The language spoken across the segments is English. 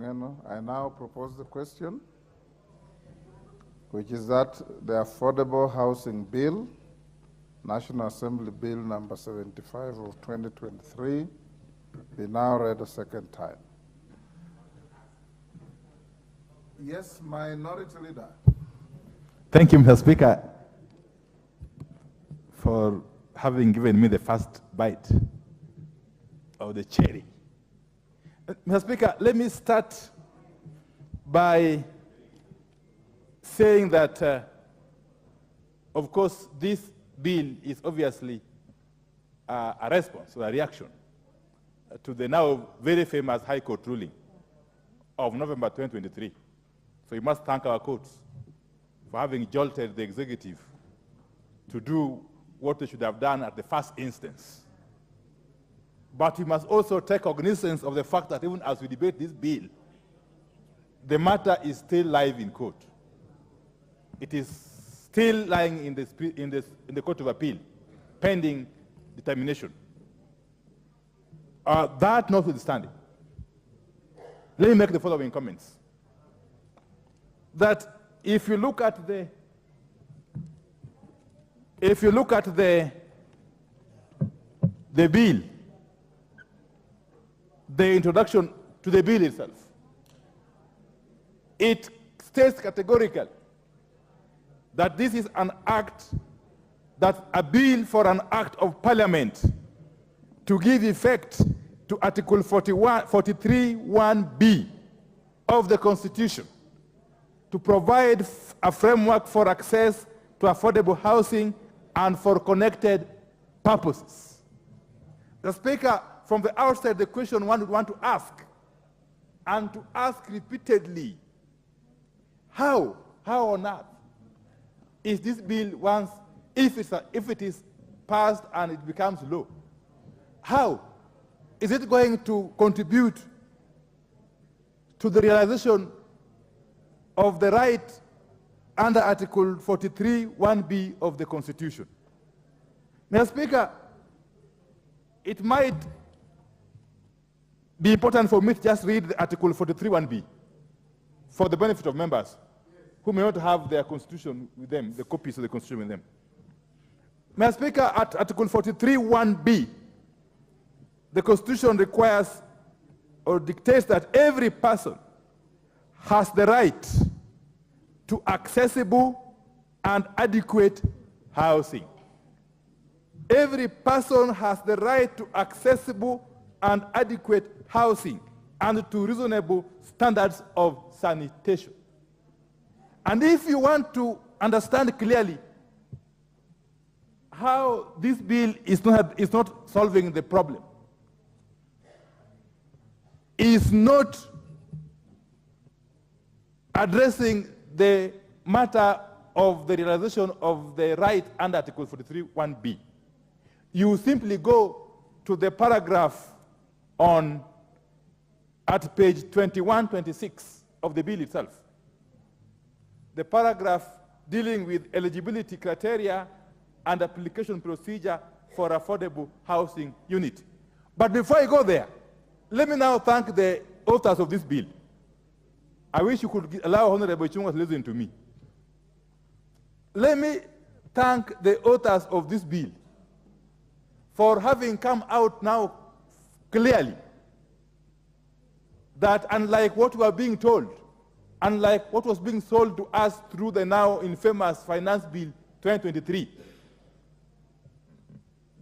I now propose the question, which is that the Affordable Housing Bill, National Assembly Bill number 75 of 2023, be now read a second time. Yes, Minority Leader. Thank you, Mr. Speaker, for having given me the first bite of the cherry. Mr. Speaker, let me start by saying that, of course, this bill is obviously a response or a reaction to the now very famous High Court ruling of November 2023. So we must thank our courts for having jolted the executive to do what they should have done at the first instance. But we must also take cognizance of the fact that even as we debate this bill, the matter is still live in court. It is still lying in the Court of Appeal, pending determination. That notwithstanding, let me make the following comments. That if you look at the bill, the introduction to the bill itself, it states categorically that this is an act, that's a bill for an act of parliament to give effect to Article 43(1)(b) of the Constitution, to provide a framework for access to affordable housing and for connected purposes. The Speaker, from the outset, the question one would want to ask, and to ask repeatedly, how on earth is this bill once, if it is passed and it becomes law, how is it going to contribute to the realization of the right under Article 43(1)(b) of the Constitution? Mr. Speaker, it might be important for me to just read the Article 43(1)(b) for the benefit of members who may not have their Constitution with them, the copies of the Constitution with them. Mr. Speaker, at Article 43(1)(b), the Constitution requires or dictates that every person has the right to accessible and adequate housing. Every person has the right to accessible and adequate housing and to reasonable standards of sanitation. And if you want to understand clearly how this bill is not solving the problem, is not addressing the matter of the realization of the right under Article 43(1)(b), you simply go to the paragraph at page 2126 of the bill itself. The paragraph dealing with eligibility criteria and application procedure for affordable housing unit. But before I go there, let me now thank the authors of this bill. I wish you could allow Honorable Chunga to listen to me. Let me thank the authors of this bill for having come out now clearly that unlike what we are being told, unlike what was being sold to us through the now infamous Finance Bill 2023,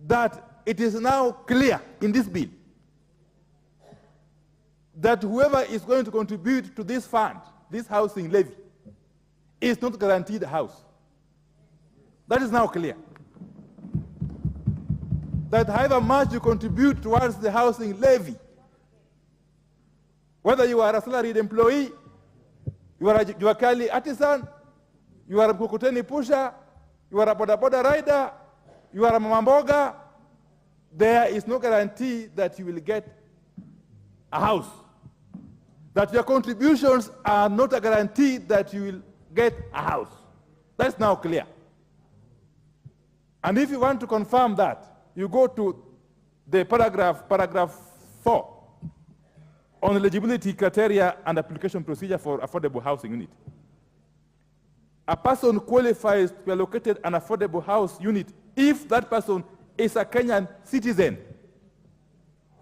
that it is now clear in this bill that whoever is going to contribute to this fund, this housing levy, is not guaranteed a house. That is now clear. That however much you contribute towards the housing levy, whether you are a salaried employee, you are a Juakali artisan, you are a Mkokoteni pusher, you are a boda boda rider, you are a mamamboga, there is no guarantee that you will get a house. That your contributions are not a guarantee that you will get a house. That's now clear. And if you want to confirm that, you go to the paragraph 4 on eligibility criteria and application procedure for affordable housing unit. A person qualifies to be allocated an affordable house unit if that person is a Kenyan citizen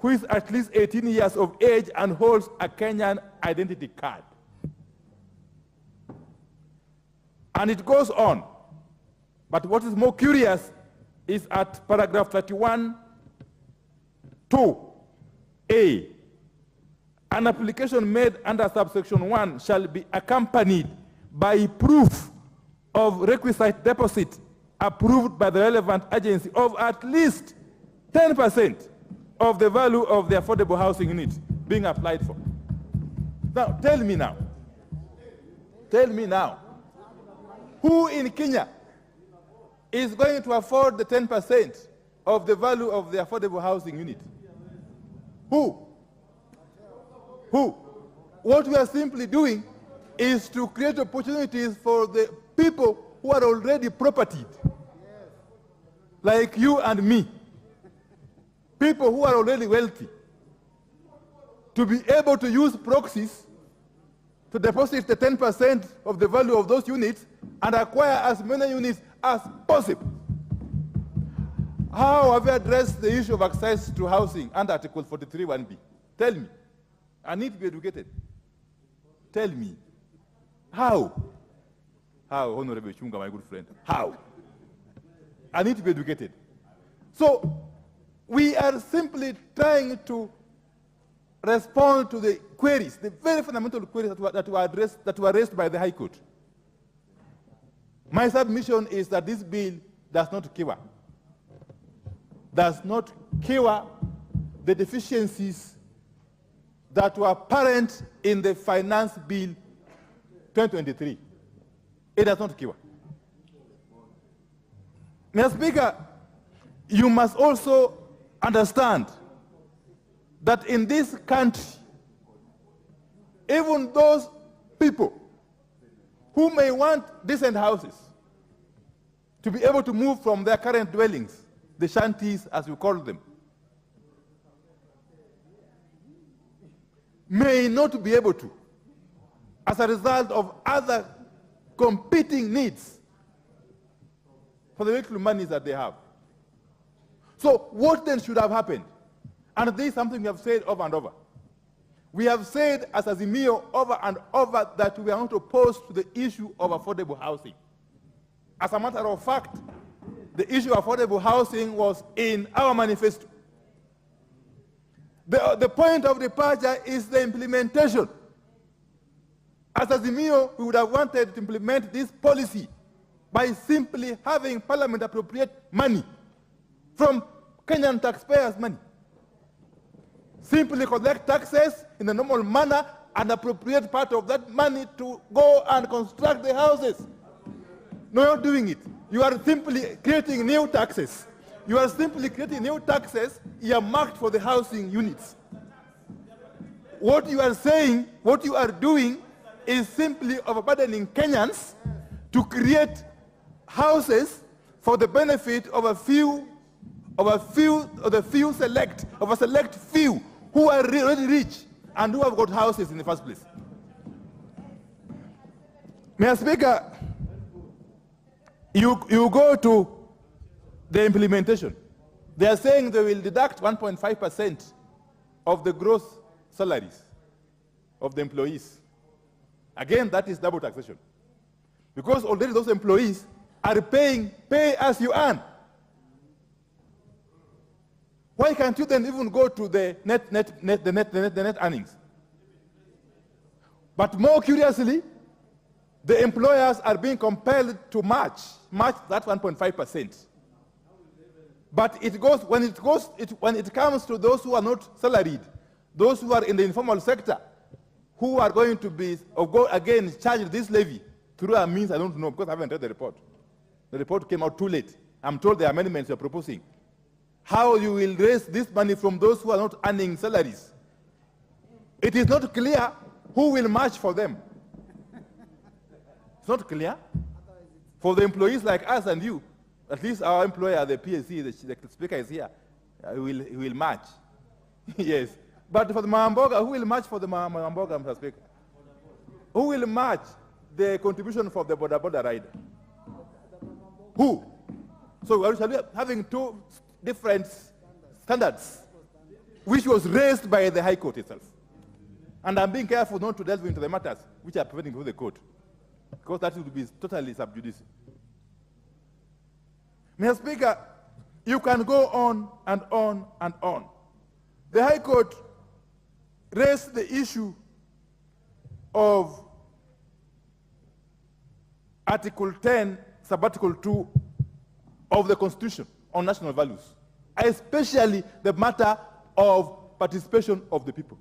who is at least 18 years of age and holds a Kenyan identity card. And it goes on. But what is more curious is at paragraph 31, 2A. An application made under subsection 1 shall be accompanied by proof of requisite deposit approved by the relevant agency of at least 10% of the value of the affordable housing unit being applied for. Now, tell me now, who in Kenya is going to afford the 10% of the value of the affordable housing unit? Who? What we are simply doing is to create opportunities for the people who are already propertied, like you and me, people who are already wealthy, to be able to use proxies to deposit the 10% of the value of those units and acquire as many units as possible. How have you addressed the issue of access to housing under Article 43(1)(b)? Tell me. I need to be educated. Tell me. How? How, Honorable Chunga, my good friend? How? I need to be educated. So, we are simply trying to respond to the queries, the very fundamental queries that were raised by the High Court. My submission is that this bill does not cure the deficiencies that were apparent in the Finance Bill 2023. It does not cure. Mr. Speaker, you must also understand that in this country, even those people who may want decent houses to be able to move from their current dwellings, the shanties as we call them, may not be able to, as a result of other competing needs for the little money that they have. So what then should have happened? And this is something we have said over and over. We have said as Azimio over and over that we are not opposed to the issue of affordable housing. As a matter of fact, the issue of affordable housing was in our manifesto. The point of departure is the implementation. As Azimio, we would have wanted to implement this policy by simply having Parliament appropriate money from Kenyan taxpayers' money. Simply collect taxes in a normal manner and appropriate part of that money to go and construct the houses. No, you're not doing it. You are simply creating new taxes. You are simply creating new taxes earmarked for the housing units. What you are saying, what you are doing, is simply overburdening Kenyans to create houses for the benefit of a select few who are really rich and who have got houses in the first place. Mr. Speaker, you go to the implementation. They are saying they will deduct 1.5% of the gross salaries of the employees. Again, that is double taxation. Because already those employees are pay as you earn. Why can't you then even go to the net earnings? But more curiously, the employers are being compelled to match that 1.5%. But when it comes to those who are not salaried, those who are in the informal sector, who are going to be, or go again, charge this levy through a means I don't know, because I haven't read the report. The report came out too late. I'm told the amendments you're proposing. How you will raise this money from those who are not earning salaries. It is not clear who will match for them. It's not clear. For the employees like us and you, at least our employer, the PSC, the speaker is here, he will match. Yes. But for the Mamboga, who will match for the Mamboga, Mr. Speaker? Who will match the contribution for the border rider? Who? So we are having two different standards, which was raised by the High Court itself. And I'm being careful not to delve into the matters which are preventing before the court, because that would be totally sub judice. Mr. Speaker, you can go on and on and on. The High Court raised the issue of Article 10, Subarticle 2 of the Constitution on national values, especially the matter of participation of the people.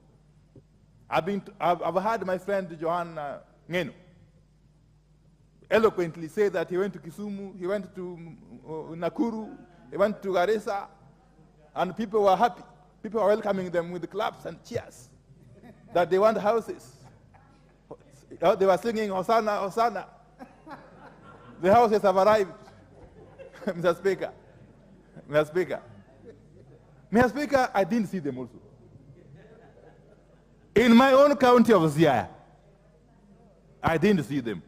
I've heard my friend Johan Ngeno eloquently say that he went to Kisumu, he went to Nakuru, he went to Garissa, and people were happy. People were welcoming them with claps and cheers, that they want houses. They were singing, Hosanna, Hosanna. The houses have arrived. Mr. Speaker. Mr. Speaker. Mr. Speaker, I didn't see them also. In my own county of Ziaya, I didn't see them.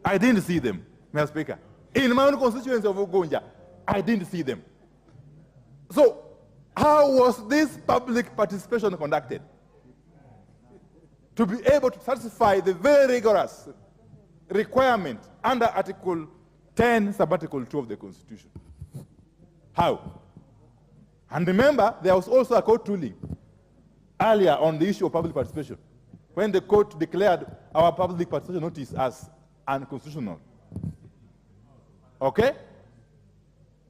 I didn't see them, Mr. Speaker. In my own constituency of Ugunja, I didn't see them. So, how was this public participation conducted? To be able to satisfy the very rigorous requirement under Article 10, Subarticle 2 of the Constitution. How? And remember, there was also a court ruling earlier on the issue of public participation, when the court declared our public participation notice as unconstitutional. Okay?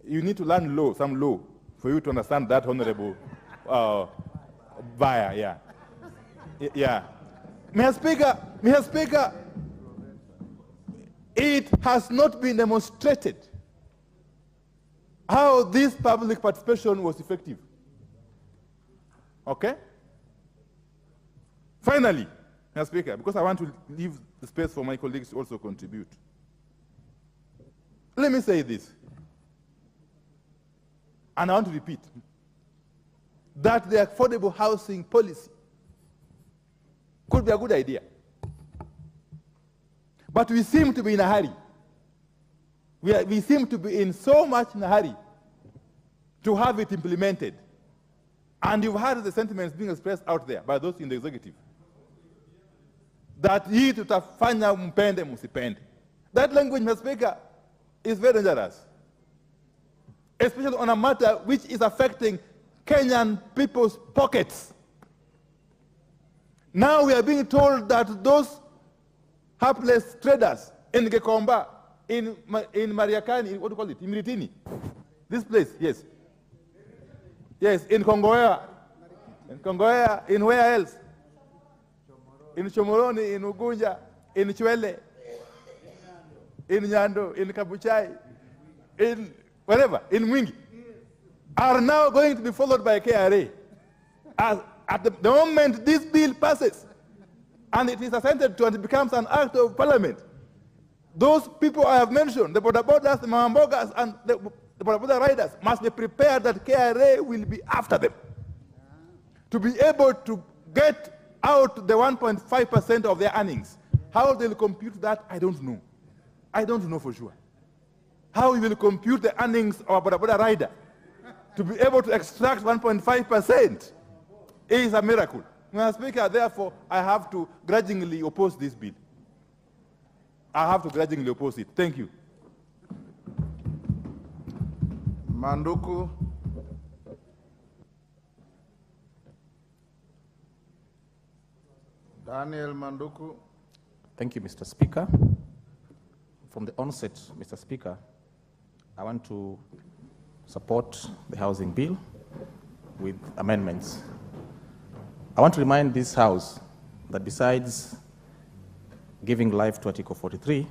You need to learn law, some law, for you to understand that, Honorable Buyer, yeah. Yeah. Mr. Speaker, it has not been demonstrated how this public participation was effective. Okay? Finally, Mr. Speaker, because I want to leave the space for my colleagues to also contribute, let me say this, and I want to repeat, that the affordable housing policy could be a good idea. But we seem to be in a hurry. We seem to be in so much in a hurry to have it implemented. And you've heard the sentiments being expressed out there by those in the executive, that hii tutafanya mpende musipende. That language, Mr. Speaker, is very dangerous, especially on a matter which is affecting Kenyan people's pockets. Now we are being told that those hapless traders in Gekomba, in Mariakani, what do you call it, in Miritini, this place, yes. Yes, in Kongoea, in where else? In Chomoroni, in Ugunja, in Chwele, in Nyando, in Kabuchai, in wherever, in Mwingi, are now going to be followed by KRA. As at the moment this bill passes, and it is assented to and it becomes an act of parliament, those people I have mentioned, the border borders, the Mambogas, and the border riders, must be prepared that KRA will be after them. To be able to get out the 1.5% of their earnings. How they'll compute that, I don't know. I don't know for sure. How we will compute the earnings of a border rider to be able to extract 1.5% is a miracle. Mr. Speaker, therefore, I have to grudgingly oppose this bill. I have to grudgingly oppose it. Thank you. Manduku. Daniel Manduku. Thank you, Mr. Speaker. From the onset, Mr. Speaker, I want to support the housing bill with amendments. I want to remind this House that besides giving life to Article 43,